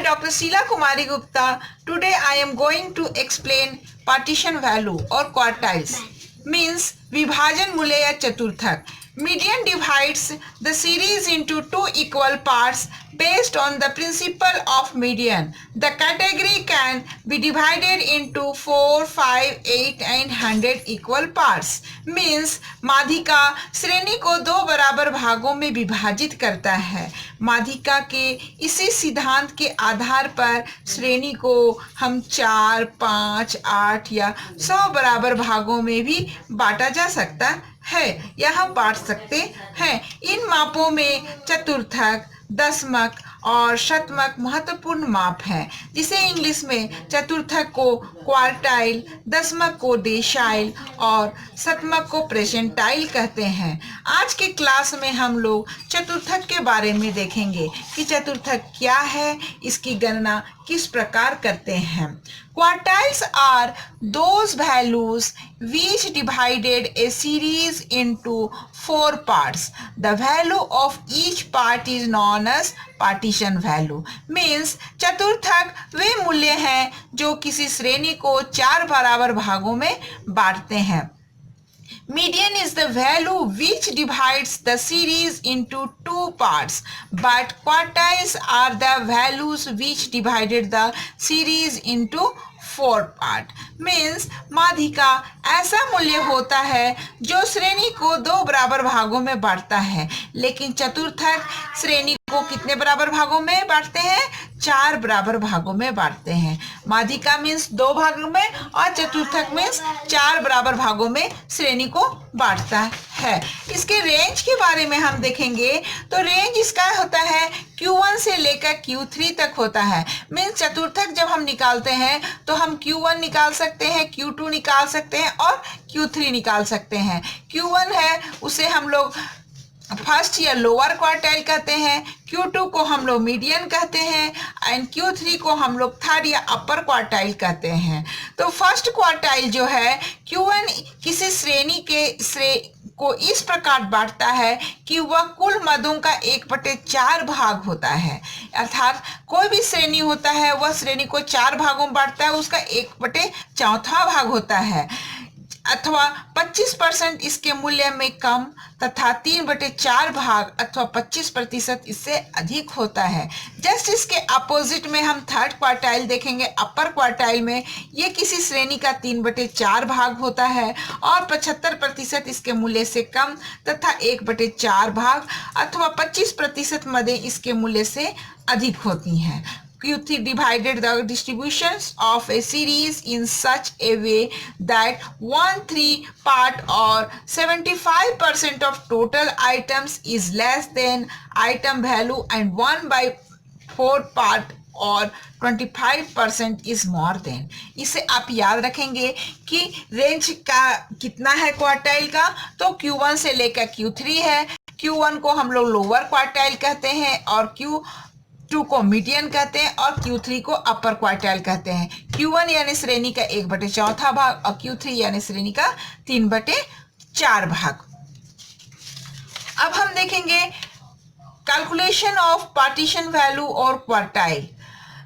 Dr. Sheila Kumari Gupta. Today I am going to explain partition value or quartiles. Means विभाजन मूल्य या चतुर्थक. Median divides the series into two equal parts based on the principle of median. The category can be divided into 4, 5, 8 and 100 equal parts. Means माध्यिका श्रेणी को दो बराबर भागों में विभाजित करता है. माध्यिका के इसी सिद्धांत के आधार पर श्रेणी को हम 4, 5, 8 या 100 बराबर भागों में भी बांटा जा सकता है या हम बांट सकते हैं. इन मापों में चतुर्थक, दशमक और शतमक महत्वपूर्ण माप हैं, जिसे इंग्लिश में चतुर्थक को क्वार्टाइल, दशमक को डेसाइल और शतमक को परसेंटाइल कहते हैं. आज के क्लास में हम लोग चतुर्थक के बारे में देखेंगे कि चतुर्थक क्या है, इसकी गणना किस प्रकार करते हैं. Quartiles are those values which divided a series into 4 parts. The value of each part is known as partition value. Means चतुर्थक वे मूल्य हैं जो किसी श्रेणी को 4 बराबर भागों में बांटते हैं. Median is the value which divides the series into 2 parts, but quartiles are the values which divided the series into 4 parts. Means माध्यिका ऐसा मूल्य होता है जो श्रेणी को 2 बराबर भागों में बांटता है, लेकिन चतुर्थक श्रेणी को कितने बराबर भागों में बांटते हैं? 4 बराबर भागों में बांटते हैं. माध्यिका मीन्स 2 भागों में और चतुर्थक मीन्स 4 बराबर भागों में श्रेणी को बांटता है. इसके रेंज के बारे में हम देखेंगे तो रेंज इसका होता है Q1 से लेकर Q3 तक होता है. मीन्स चतुर्थक जब हम निकालते हैं तो हम Q1 निकाल सकते हैं, Q2 निकाल सकते हैं और Q3 निकाल सकते हैं. Q1 है उसे हम लोग फर्स्ट या लोअर क्वार्टाइल कहते हैं, Q2 को हम लोग मीडियन कहते हैं एंड Q3 को हम लोग थर्ड या अपर क्वार्टाइल कहते हैं. तो फर्स्ट क्वार्टाइल जो है Q1 किसी श्रेणी को इस प्रकार बांटता है कि वह कुल मदों का 1/4 भाग होता है. अर्थात कोई भी श्रेणी होता है वह श्रेणी को 4 भागों में बांटता है, उसका 1/4 भाग होता है, अथवा 25% इसके मूल्य में कम तथा 3/4 भाग अथवा 25% इससे अधिक होता है. जस्ट इसके अपोजिट में हम थर्ड क्वार्टाइल देखेंगे. अपर क्वार्टाइल में ये किसी श्रेणी का 3/4 भाग होता है और 75% इसके मूल्य से कम तथा 1/4 भाग अथवा 25% मदें इसके मूल्य से अधिक होती हैं. Q3 divided the distributions of a series in such a way that 1/3 part or 75% of total items is less than item value and 1/4 part और 25% is more than. इसे आप याद रखेंगे कि रेंज का कितना है क्वार्टाइल का, तो Q1 से लेकर Q3 है. Q1 को हम लोग लोअर क्वार्टाइल कहते हैं और Q2 को मीडियन कहते हैं और Q3 को अपर क्वार्टाइल कहते हैं. Q1 यानी श्रेणी का 1/4 भाग और Q3 यानी श्रेणी का 3/4 भाग. अब हम देखेंगे कैलकुलेशन ऑफ पार्टीशन वैल्यू और क्वार्टाइल.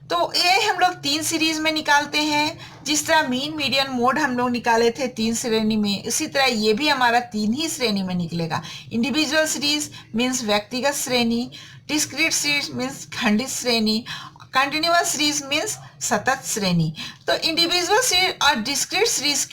तो ये हम लोग 3 सीरीज में निकालते हैं. जिस तरह मीन, मीडियन, मोड हम लोग निकाले थे 3 श्रेणी में, इसी तरह ये भी हमारा 3 ही श्रेणी में निकलेगा. इंडिविजुअल सीरीज मीन्स व्यक्तिगत श्रेणी, डिस्क्रीट सीरीज मीन्स खंडित श्रेणी, कंटिन्यूअस सीरीज मीन्स सतत श्रेणी. तो इंडिविजुअल सीरीज और डिस्क्रीट सीरीज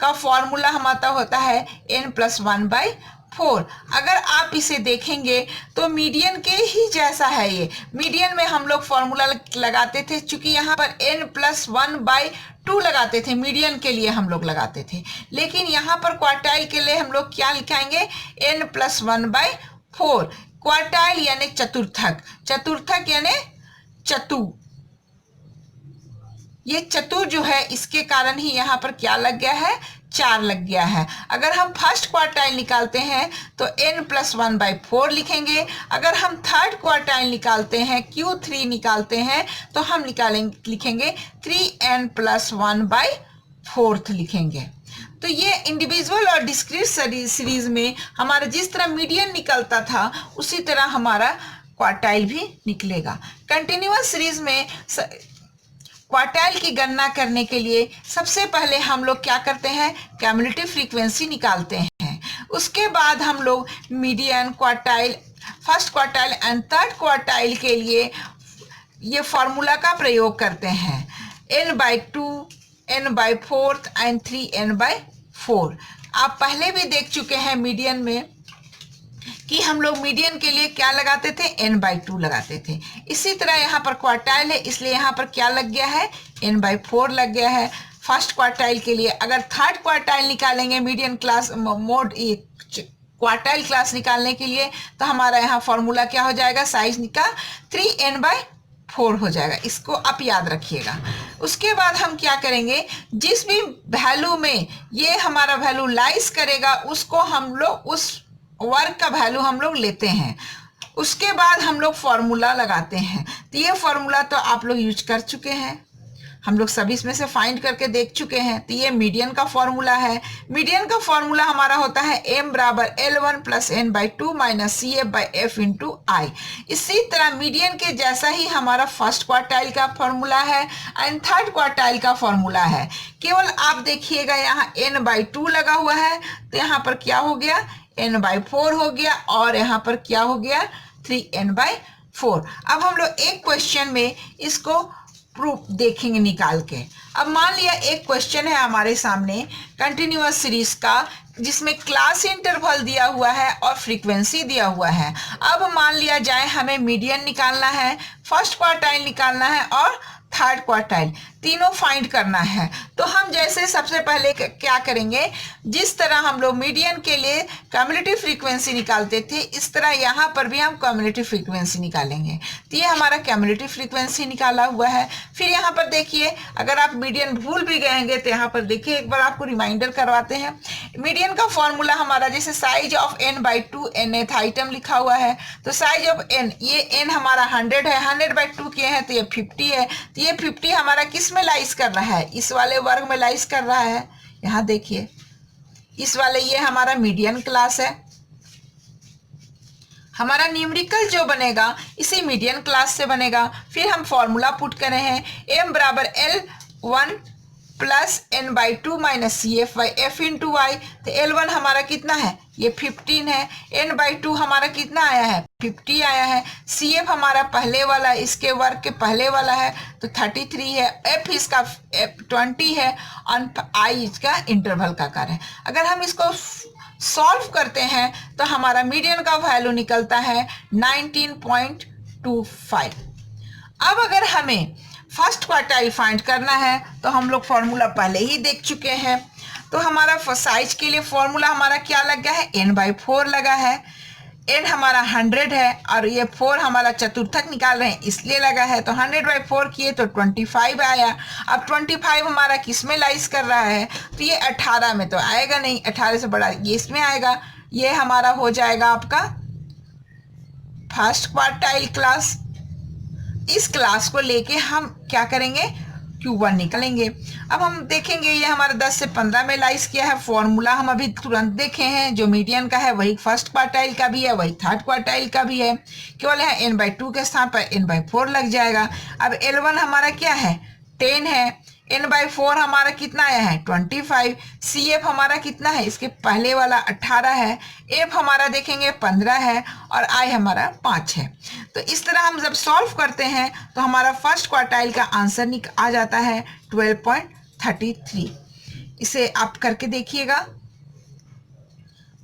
का फॉर्मूला हमारा होता है n+1/4. अगर आप इसे देखेंगे तो मीडियन के ही जैसा है. ये मीडियन में हम लोग फॉर्मूला लगाते थे, चूंकि यहाँ पर n+1/2 लगाते थे, मीडियन के लिए हम लोग लगाते थे, लेकिन यहाँ पर क्वार्टाइल के लिए हम लोग क्या लिखाएंगे? n+1/4. क्वार्टाइल यानी चतुर्थक, चतुर्थक यानी चतु. ये चतुर जो है इसके कारण ही यहाँ पर क्या लग गया है? 4 लग गया है. अगर हम फर्स्ट क्वार्टाइल निकालते हैं तो n+1/4 लिखेंगे. अगर हम थर्ड क्वार्टाइल निकालते हैं, Q3 निकालते हैं, तो हम लिखेंगे 3n+1/4 लिखेंगे. तो ये इंडिविजुअल और डिस्क्रीट सीरीज में हमारा जिस तरह मीडियन निकलता था उसी तरह हमारा क्वार्टाइल भी निकलेगा। कंटिन्यूअस सीरीज में क्वार्टाइल की गणना करने के लिए सबसे पहले हम लोग क्या करते हैं, क्यूमुलेटिव फ्रीक्वेंसी निकालते हैं। उसके बाद हम लोग median, quartile, first quartile and third quartile के लिए ये फॉर्मूला का प्रयोग करते हैं, n/2, n/4 एंड 3n/4। आप पहले भी देख चुके हैं मीडियन में कि हम लोग मीडियन के लिए क्या लगाते थे, n/2 लगाते थे। इसी तरह यहाँ पर क्वार्टाइल है, इसलिए यहाँ पर क्या लग गया है, n/4 लग गया है। फर्स्ट क्वार्टाइल के लिए अगर थर्ड क्वार्टाइल निकालेंगे median class mode quartile class निकालने के लिए, तो हमारा यहाँ फॉर्मूला क्या हो जाएगा, साइज का 3n/4 हो जाएगा। इसको आप याद रखिएगा। उसके बाद हम क्या करेंगे, जिस भी वैल्यू में ये हमारा वैल्यू लाइज करेगा उसको हम लोग उस वर्क का वैल्यू हम लोग लेते हैं। उसके बाद हम लोग फॉर्मूला लगाते हैं। तो ये फॉर्मूला तो आप लोग यूज कर चुके हैं, हम लोग सभी इसमें से फाइंड करके देख चुके हैं। तो ये मीडियन का फॉर्मूला है। मीडियन का फॉर्मूला हमारा होता है m = L1 + n/2 - CF/F × I। इसी तरह मीडियन के जैसा ही हमारा फर्स्ट क्वार्टाइल का फॉर्मूला है एंड थर्ड क्वार्टाइल का फॉर्मूला है। केवल आप देखिएगा यहाँ n/2 लगा हुआ है, तो यहाँ पर क्या हो गया, n/4 हो गया, और यहाँ पर क्या हो गया, 3n/4। अब हम लोग एक क्वेश्चन में इसको प्रूफ देखेंगे निकाल के। अब मान लिया एक क्वेश्चन है हमारे सामने कंटिन्यूअस सीरीज का, जिसमें क्लास इंटरवल दिया हुआ है और फ्रीक्वेंसी दिया हुआ है। अब मान लिया जाए हमें मीडियन निकालना है, फर्स्ट क्वार्टाइल निकालना है और थर्ड क्वार्टाइल, तीनों फाइंड करना है। तो हम जैसे सबसे पहले क्या करेंगे, जिस तरह हम लोग मीडियन के लिए क्यूमुलेटिव फ्रीक्वेंसी निकालते थे, इस तरह यहाँ पर भी हम क्यूमुलेटिव फ्रीक्वेंसी निकालेंगे। तो ये हमारा क्यूमुलेटिव फ्रीक्वेंसी निकाला हुआ है। फिर यहाँ पर देखिए, अगर आप मीडियन भूल भी गएंगे तो यहाँ पर देखिए, एक बार आपको रिमाइंडर करवाते हैं। मीडियन का फॉर्मूला हमारा जैसे size of n/2, nth item लिखा हुआ है, तो साइज ऑफ n, ये n हमारा 100 है, 100/2 किए हैं तो ये 50 है। तो ये 50 हमारा किस में लाइज कर रहा है, इस वाले वर्ग में लाइज कर रहा है। यहाँ देखिए, इस वाले ये हमारा मीडियन क्लास है। हमारा न्यूमेरिकल जो बनेगा इसी मीडियन क्लास से बनेगा। फिर हम फॉर्मूला पुट कर रहे हैं, m = L1 + n/2 - CF/F × I। तो L1 हमारा कितना है, ये 15 है, n/2 हमारा कितना आया है, 50 आया है, CF हमारा पहले वाला, इसके वर्ग के पहले वाला है तो 33 है, F इसका 20 है और I इसका इंटरवल का कार्य है। अगर हम इसको सॉल्व करते हैं तो हमारा मीडियन का वैल्यू निकलता है 19.25। अब अगर हमें फर्स्ट क्वार्टाइल फाइंड करना है तो हम लोग फॉर्मूला पहले ही देख चुके हैं। तो हमारा साइज के लिए फॉर्मूला हमारा क्या लग गया है, n/4 लगा है। n हमारा 100 है और ये 4 हमारा चतुर्थक निकाल रहे हैं इसलिए लगा है, तो 100/4 किए तो 25 आया। अब 25 हमारा किस में लाइज कर रहा है, तो ये 18 में तो आएगा नहीं, 18 से बड़ा ये इसमें आएगा। ये हमारा हो जाएगा आपका फर्स्ट क्वार्टाइल क्लास। इस क्लास को लेके हम क्या करेंगे, Q1 निकलेंगे। अब हम देखेंगे ये हमारा 10 से 15 में लाइज किया है। फॉर्मूला हम अभी तुरंत देखे हैं, जो मीडियन का है वही फर्स्ट क्वार्टाइल का भी है, वही थर्ड क्वार्टाइल का भी है। केवल है n/2 के स्थान पर n/4 लग जाएगा। अब L1 हमारा क्या है, 10 है, n/4 हमारा कितना आया है, 25। CF हमारा कितना है, इसके पहले वाला 18 है, F हमारा देखेंगे 15 है और I हमारा 5 है। तो इस तरह हम जब सॉल्व करते हैं तो हमारा फर्स्ट क्वार्टाइल का आंसर आ जाता है 12.33। इसे आप करके देखिएगा।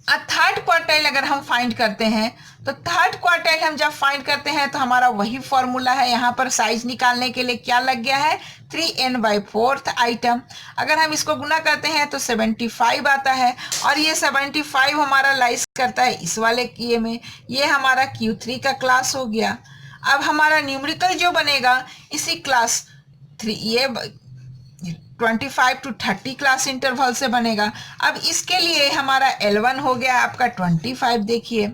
थर्ड क्वार्टाइल अगर हम फाइंड करते हैं तो थर्ड क्वार्टाइल हम जब फाइंड करते हैं तो हमारा वही फॉर्मूला है। यहाँ पर साइज निकालने के लिए क्या लग गया है, 3n/4 आइटम। अगर हम इसको गुना करते हैं तो 75 आता है और ये 75 हमारा लाइज करता है इस वाले ये में। ये हमारा Q3 का क्लास हो गया। अब हमारा न्यूमेरिकल जो बनेगा इसी क्लास 3, ये 25 to 30 क्लास इंटरवल से बनेगा। अब इसके लिए हमारा L1 हो गया आपका 25। देखिए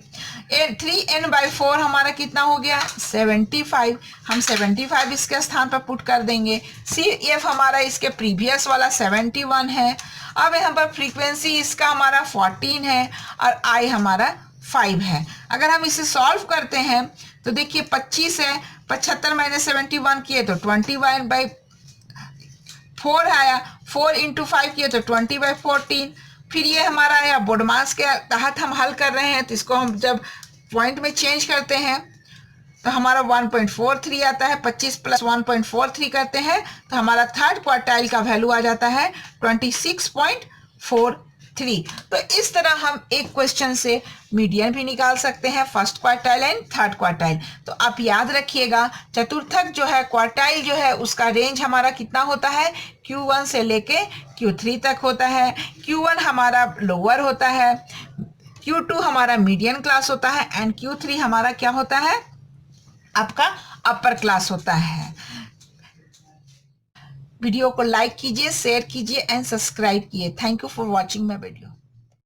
3n/4 हमारा कितना हो गया, 75। हम 75 इसके स्थान पर पुट कर देंगे। CF हमारा इसके प्रीवियस वाला 71 है। अब यहाँ पर फ्रीक्वेंसी इसका हमारा 14 है और I हमारा 5 है। अगर हम इसे सॉल्व करते हैं तो देखिए 25 है, 75 माइनस 71 किए तो 20/4 आया, 4 इंटू 5 किए तो 20/14। फिर ये हमारा आया बोडमास के तहत हम हल कर रहे हैं, तो इसको हम जब पॉइंट में चेंज करते हैं तो हमारा 1.43 आता है। 25 प्लस 1.43 करते हैं तो हमारा थर्ड क्वार्टाइल का वैल्यू आ जाता है 26.43। तो इस तरह हम एक क्वेश्चन से मीडियन भी निकाल सकते हैं, first quartile and third quartile. तो आप याद रखिएगा चतुर्थक जो है क्वार्टाइल जो है उसका रेंज हमारा कितना होता है, Q1 से लेके Q3 तक होता है। Q1 हमारा लोअर होता है, Q2 हमारा मीडियन क्लास होता है एंड Q3 हमारा क्या होता है, आपका अपर क्लास होता है। वीडियो को लाइक कीजिए, शेयर कीजिए एंड सब्सक्राइब कीजिए। Thank you for watching my video.